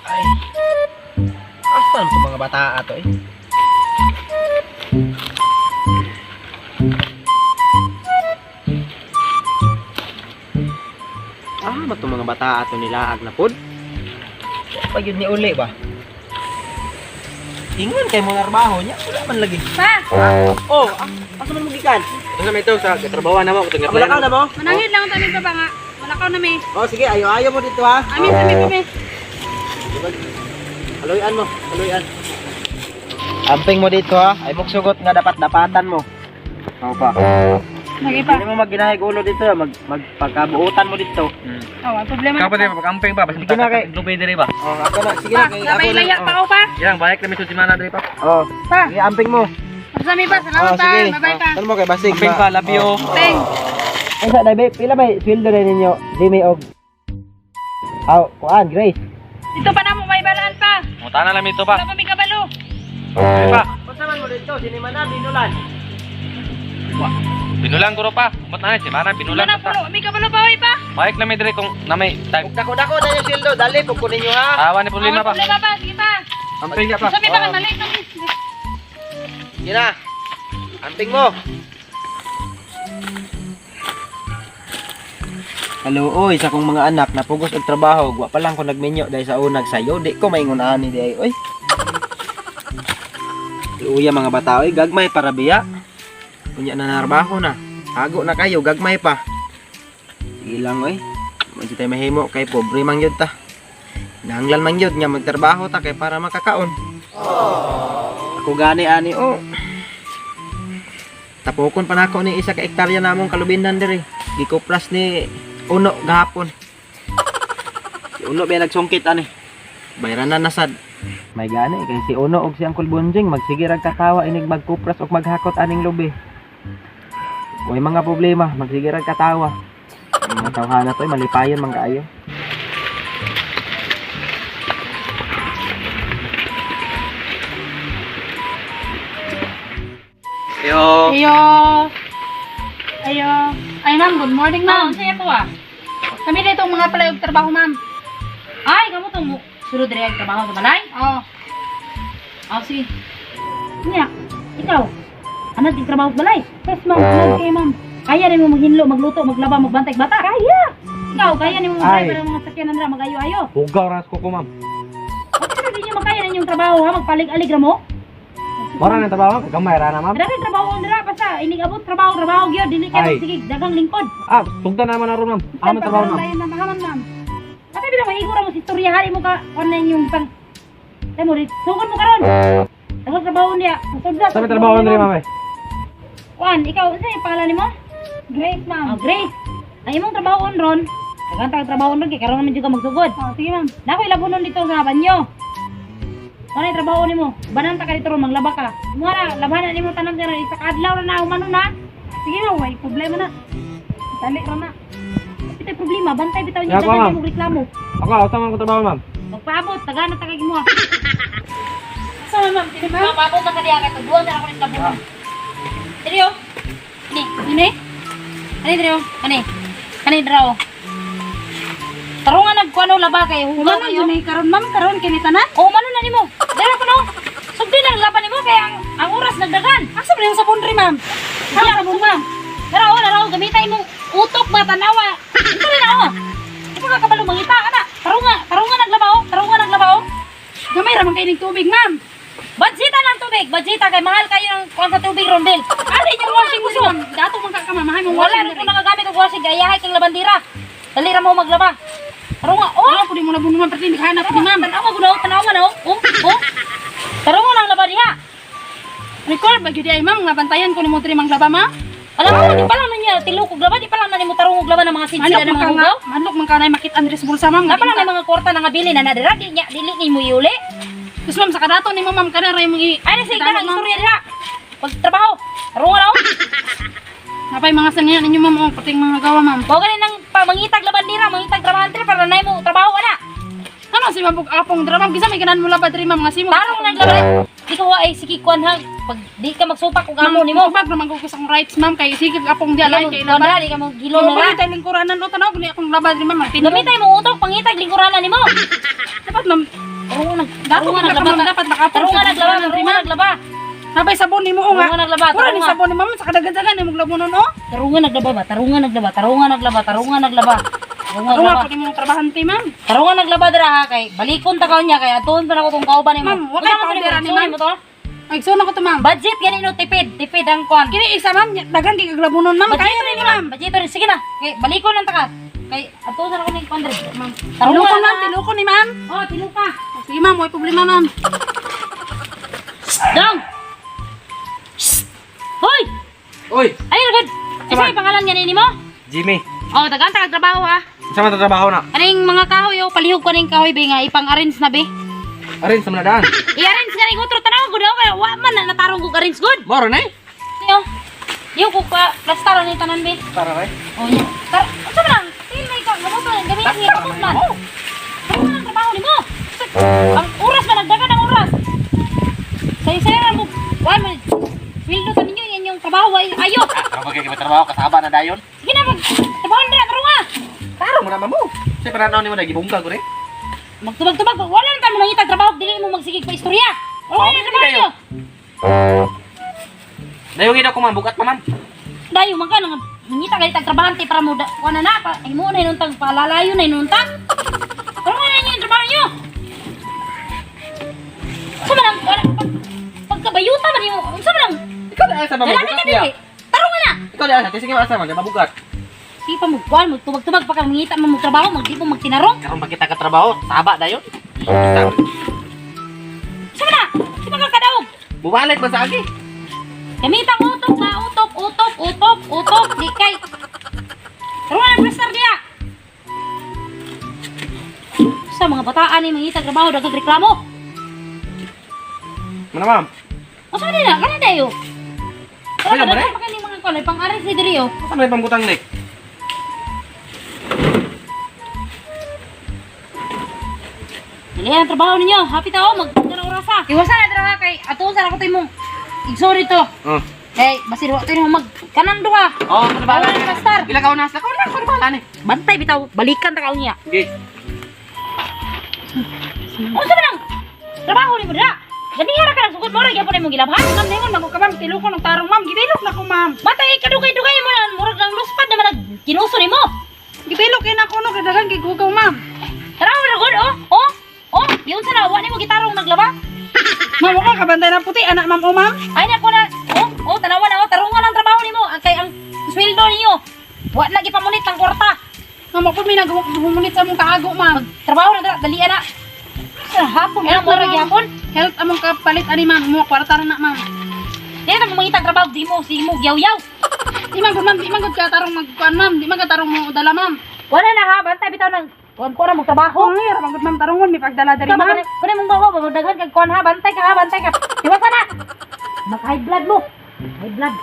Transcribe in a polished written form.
Ay. Asan to mga bata ato eh? Ba't mga bata ato nilaag na pod? Pag yun ni uli ba? Ingon kay mo narbaho niya, wala man lagi. Pa! Oh, asa man mo gikan? Asa may ito sa trabaho na mo kung Wala ka na mo? Manangit lang kami pa ba nga. Wala ka na may. Oh, sige, ayo mo dito ha. Amin kami pa may. Haluyan mo, haluyan. Amping mo dito ha, ay muksugot nga dapat dapatan mo. Ako pa. Lagi pa. Hindi mo magginahig ulo dito, magpagkabuutan mo dito. Oh, ang problema. Kapag din pagkamping pa, basta Sige na, kay- lupay dire ba? Oh, ako na, sige Pa, na. kay- sabay ako na, layak pa ako pa. Yang bayek kami sa semana dire pa. Oh, Pa, sige, amping mo. masami pa. Oh, Salamat pa. sige. Bye-bye pa. Ano mo kay Basig? Kamping pa, love you. Teng. Ay, sa dai pila may sweldo rin ninyo? Jimmy og kuan, Grace. Dito pa na mo may balaan pa. Muta na lang ito pa. Wala pa may kabalo. Dire pa. Pasaman mo dito, sinimana binulan. Binulang ko ro pa. Umot na semana Wala binulang na pa. pulo. May kabalo pa, oy pa. Bayek na may dire kung na may time. Ug dako-dako na yung sweldo, dali pug kunin nyo ha. Awan ni problema pa. Problema pa. Sige pa. Amping pa. Masami pa kay malik na. Sige na. Amping mo. Hello, oy, sa kong mga anak napugos og trabaho, wa pa lang ko nagmenyo dahil sa unag sayo, di ko maingon ani di ay, oy. Luya mga bata, oy, gagmay para biya. Kunya na narbaho na. Hago na kayo, gagmay pa. Sige lang, oy. Mo tayo mahimo kay pobre man yun ta. Nahanglan man yun nga magtrabaho ta kay para makakaon. Ako gani ani, oh. Tapokon pa nako ni isa ka hektarya namong kalubinan diri. Gikoplas ni Uno gahapon. Si Uno ba nagsungkit ani. Bayranan na sad. May gani kay si Uno og si Uncle Bonjing magsige rag katawa inig magkupras og maghakot aning lubi. Way mga problema, magsige rag katawa. Ang tawhana toy malipayon man kaayo. Yo. Ayo. Ayo. Ay ma'am, good morning ma'am. Sige po ah. Kami dito mga palayog trabaho ma'am. Ay, kamu tong sunod dire ang trabaho sa balay? Oo. Oh, sige. Niya, ikaw. Ano din trabaho sa balay? Yes ma'am, ano kayo ma'am? Kaya rin mo maghinlo, magluto, maglaba, magbantay bata? Kaya! Ikaw, kaya rin mo mag-drive ng mga sakyanan nila, mag-ayo-ayo. Hugaw ras ko ko ma'am. Bakit na din nyo makaya rin yung trabaho ha? Magpalig-alig ra mo? Mara na trabaho, gamay ra na ma'am. Dahil trabaho nila, basta inig abot trabaho gyud dili ka Ay. sige dagang lingkod. Ah, tugda naman na ron ma'am. Amo trabaho ma'am. Tayo na mahaman ma'am. Kasi bitaw maigura mo si istorya hari mo ka online yung pang Tay mo rit. Sugod mo karon. Dagang trabaho niya. Masudlat. Sa may trabaho na rin ma'am. Juan, ikaw unsa yung pangalan nimo? Grace ma'am. Oh, Grace. Ang imong trabaho ron. Dagang trabaho ron kay karon man jud ka magsugod. Oh, sige ma'am. Nakoy labunon dito sa banyo. Ano yung trabaho nimo? Banan ta ka dito ron maglaba ka. Mura, labanan nimo tanan dira isa ka adlaw ra na humano na. Sige na, way problema na. Dali ra na. Bitay problema, bantay bitaw niyo Yeah, dagan ma'am. mo reklamo. Ako, asa man ko trabaho ma'am. Magpaabot, tagana tagag mo. Sa ma'am, sino ba? Magpaabot ka kaniya kay tuduan na ako ni tabuhan. Diri oh. Ni. Ani diri oh. Ani dira oh. Tarungan nagkuano laba kay hugaw kayo. Ano karon ma'am karon kini tanan? Oh, mano na nimo? Dira ko no. Sugdi lang laban nimo kay ang oras nagdagan. Asa ba yung sabon ri ma'am? Hala sabon ma'am. Dara oh, dara oh, gamitay mo utok ba tanawa. Ito na oh. Ito ka kabalo mangita ana. Tarungan naglaba oh. Tarungan naglaba oh. Gamay ra man kay ning tubig ma'am. Budgeta ng tubig, budgeta kay mahal kayo ng kuwan sa tubig rondel. Ano yung washing machine? Dato man ka kamamahay mong wala rin ko nagagamit og washing kay ayahay kang labandira. Dali ra mo maglaba. Tarunga, oh! Wala ko di mo na bunuhan pati hindi kahanap ni ma'am. Tanawa ko daw, tanawa na, oh! Tarunga lang laba diha. Record ba gyud ay ma'am, nga bantayan ko ni mo diri manglaba ma? Alam mo, di pa lang na niya tilukog laba, di pa lang na nimo tarungog laba ng mga sinsila ng mga hugaw. Manlok man ka na makit Andres bulsa ma'am. Nga pa lang na mga kwarta na nga bili na nadira, dili ni mo iuli. Gusto ma'am, sa kadato ni mo ma'am, kana rin mong i... Ay, sige ka lang, istorya nila. Pagtrabaho, tarunga na, oh! Napay mga sanginan ninyo ma'am, oh, pating mga gawa ma'am. Huwag ka ng mangitag labandira, mangitag trabahantri para na mo trabaho wala. Ano si ma'am apong dira ma'am, kisa may ganan mo labad rin ma'am, nga simo. Tarong naglabad. di ka wa ay sige kuan ha. Pag di ka magsupak og amo nimo. Tubag naman ko ang rights ma'am kay sige apong Di diya ka lay mo kay kuan laban. di ka mo gilo Kilo na. na tayo lingkuranan o tanaw kuni akong labad ni ma'am. Gamitay mo utok pangitag lingkuranan nimo. Dapat ma'am Tarungan naglaba. dapat nakapon. Tarungan naglaba, tarungan naglaba. Sabay sabon nimo o nga. Tarungan naglaba, Pura ni tarungan. sabon ni ma'am sa kadagadagan ni mong labunon o. Tarungan naglaba ba? Tarungan naglaba, tarungan naglaba, tarungan naglaba. Tarungan Ano nga naglaba. pud imong trabahante ma'am. Tarungan naglaba dira ha kay balikon ta kaon niya kay atuon pa nako tong kauban nimo. Ma'am, wa kay powder ani, ma'am. mo to. Ay so na ko to ma'am. Budget gani no tipid ang kuan. Kini isa ma'am dagan di kag labunon ma'am. Budget Kaya rin ni ma'am. ma'am. Budget rin sige na. Kay balikon lang ta ka. Kay atuon na ko ning pandre. Ma'am. Tarungan Tilukon na. ma'am, tilukon ni ma'am. Oh, tilong ka. Sige ma'am, way problema ma'am. Dong. Hoy! Uy, Ay, ragad. Isa yung pangalan niya nini mo? Jimmy. Oh, dagan ta trabaho ha. Sa man trabaho na? Aning mga kahoy oh, palihog ko ning kahoy be nga ipang-arrange na be. Arin sa manadaan. I-arrange nga ning utro tanaw gud kay wa man na natarong kog arrange good. Moro na eh. Yo ko pa plastaran ni tanan be. Tara kay. Oh, nya. Unsa man? Tilay ka gamot man gamitin niya kapot man. Ano man ang trabaho nimo? Ang oras man nagdagan ang oras. Sayo-sayo mo. Wa man. Wildo ta ninyo yan yung trabaho ay ayo. Ano ba kay trabaho kasaba na dayon? Sige na mag trabaho na taro nga. Taro mo naman mo. Sa pananaw nimo nagibungga ko rin. Magtubag-tubag, wala na tayo mangitag trabaho, dili mo magsigig pa istorya. Wala na trabaho niyo. Dayong ina ko man bukat pa man. Dayo man ka nang mangitag kalitag trabahante para mo wala na pa. Ay mo na inuntang palalayo na inuntang. Pero wala niyo yung trabaho niyo. Sa man ang pagkabayuta man niyo. Sa man ang Ikaw na asa ba lalaki mabukat ka niya? dili. Tarungan na. Ikaw na asa, sige asa man mabukat. Sige pa magkuhan, magtubag-tubag pa ka mangita man mo trabaho, magdi po magtinarong. Karon ba kita ka trabaho? Taba dayon. Sa man na. Di ba ka kadaog? Bubalit ba sa agi? Gamitang utok na utok, di kay. Tarungan na prestar diya. Sa mga bataan ni mangitag trabaho dagag reklamo. Mana ma'am? O saan nila? Kanan tayo. Wala ba, pa kaning mga kolay, pang-aris ni Diri, oh. Asa may pambutang nek? Dali ang trabaho ninyo. Happy tao, mag-tara orasa. Iwasan na dira kay ato sa ako tayo mong igsori to. Oh. Kay basir wa tayo mag kanan do ha. Oh, ano ba? Wala na star. Ila ka unas, ako na ko bala ni. Bantay bitaw, balikan ta kaon niya. Sige. O sa nang trabaho ni mo dira. Dali hara ka lang sugod mo ra gyapon imong gilabhan. Ma'am, ningon na ko ka ma'am, tilukon ng tarong ma'am, gibilok na ko ma'am. Matay kadugay-dugay mo na murag lang luspad naman nag kinuso nimo. Gibilok kay na ko no kay dagan kay gugaw ma'am. Trabaho ra gud oh, yun sa nawa nimo gitarong naglaba. Ma'am, wa ka kabantay na puti anak ma'am o ma'am. Ay na ko na. Tanawa na tarungan ang trabaho nimo. Kay ang sweldo niyo. Wa na gipamunit ang kwarta. Ma'am, ako may naghumunit sa mong kaago ma'am. Trabaho na dali ana. Sa hapon na mo ra gyapon. Health among kapalit ani ma'am, mo kwarta ra na ma'am. Dili na mo mangita trabaho di mo gyaw-yaw. Di man gud ma'am, di man gud ka tarong magkuan ma'am, di man ka tarong mo dala ma'am. Wala na ha, bantay bitaw nang kuan ko na mo trabaho. Oh, ngir man gud ma'am tarongon mi pagdala diri ma'am. Kunin mong bawa, magdaghan kag kuan ha, bantay ka. Iwasan na. Mag high blood mo. High blood.